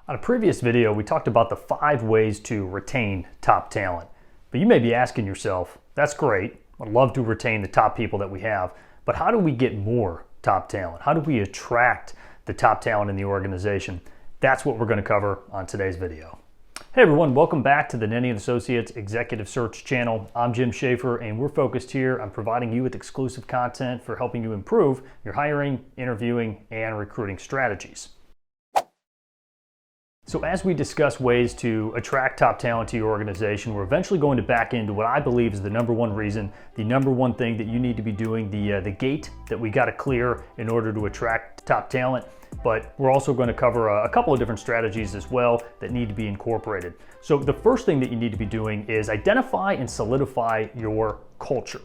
On a previous video, we talked about the 5 ways to retain top talent. But you may be asking yourself, that's great, I'd love to retain the top people that we have, but how do we get more top talent? How do we attract the top talent in the organization? That's what we're going to cover on today's video. Hey everyone, welcome back to the Nenni & Associates Executive Search channel. I'm Jim Schaefer, and we're focused here on providing you with exclusive content for helping you improve your hiring, interviewing, and recruiting strategies. So as we discuss ways to attract top talent to your organization, we're eventually going to back into what I believe is the number one reason, the number one thing that you need to be doing, the gate that we got to clear in order to attract top talent. But we're also going to cover a couple of different strategies as well that need to be incorporated. So the first thing that you need to be doing is identify and solidify your culture.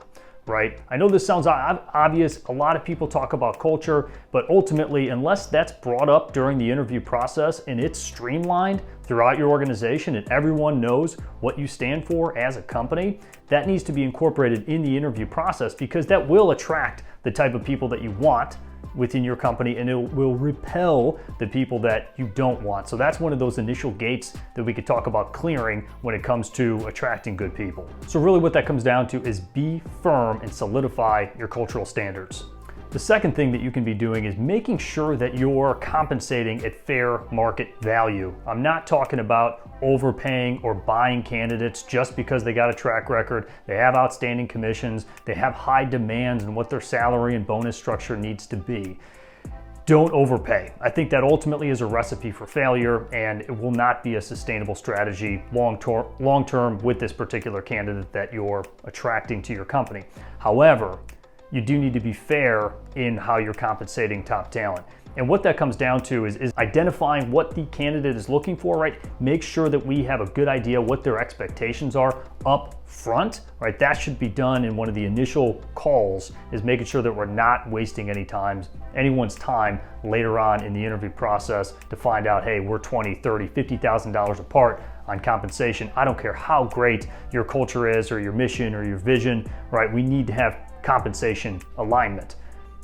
Right? I know this sounds obvious. A lot of people talk about culture, but ultimately, unless that's brought up during the interview process and it's streamlined throughout your organization and everyone knows what you stand for as a company, that needs to be incorporated in the interview process because that will attract the type of people that you want within your company, and it will repel the people that you don't want. So that's one of those initial gates that we could talk about clearing when it comes to attracting good people. So really what that comes down to is be firm and solidify your cultural standards. The second thing that you can be doing is making sure that you're compensating at fair market value. I'm not talking about overpaying or buying candidates just because they got a track record, they have outstanding commissions, they have high demands and what their salary and bonus structure needs to be. Don't overpay. I think that ultimately is a recipe for failure, and it will not be a sustainable strategy long term with this particular candidate that you're attracting to your company. However, you do need to be fair in how you're compensating top talent. And what that comes down to is identifying what the candidate is looking for, right? Make sure that we have a good idea what their expectations are up front, right? That should be done in one of the initial calls, is making sure that we're not wasting anyone's time later on in the interview process to find out, hey, we're $20,000, $30,000, $50,000 apart on compensation. I don't care how great your culture is or your mission or your vision, right? We need to have compensation alignment,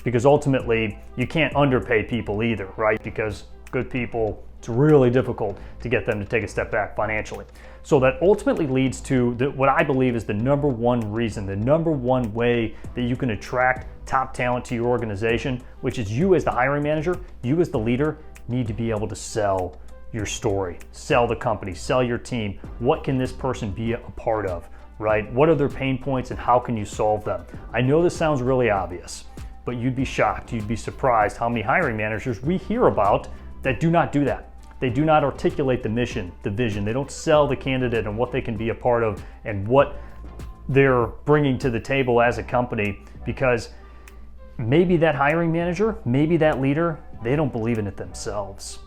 because ultimately you can't underpay people either, right? Because good people, it's really difficult to get them to take a step back financially. So that ultimately leads to what I believe is the number one reason, the number one way that you can attract top talent to your organization, which is you as the hiring manager, you as the leader need to be able to sell your story, sell the company, sell your team. What can this person be a part of? Right? What are their pain points and how can you solve them? I know this sounds really obvious, but you'd be shocked, you'd be surprised how many hiring managers we hear about that do not do that. They do not articulate the mission, the vision. They don't sell the candidate and what they can be a part of and what they're bringing to the table as a company, because maybe that hiring manager, maybe that leader, they don't believe in it themselves.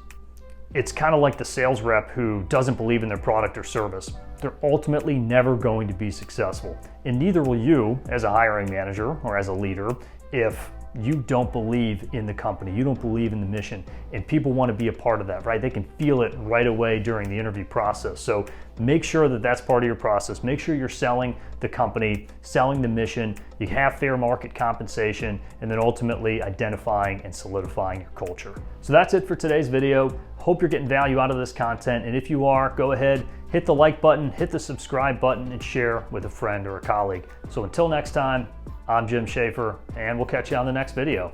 It's kind of like the sales rep who doesn't believe in their product or service. They're ultimately never going to be successful. And neither will you as a hiring manager or as a leader if you don't believe in the company, you don't believe in the mission, and people want to be a part of that, right? They can feel it right away during the interview process. So make sure that that's part of your process. Make sure you're selling the company, selling the mission, you have fair market compensation, and then ultimately identifying and solidifying your culture. So that's it for today's video. Hope you're getting value out of this content, and if you are, go ahead, hit the like button, hit the subscribe button, and share with a friend or a colleague. So until next time, I'm Jim Schaefer, and we'll catch you on the next video.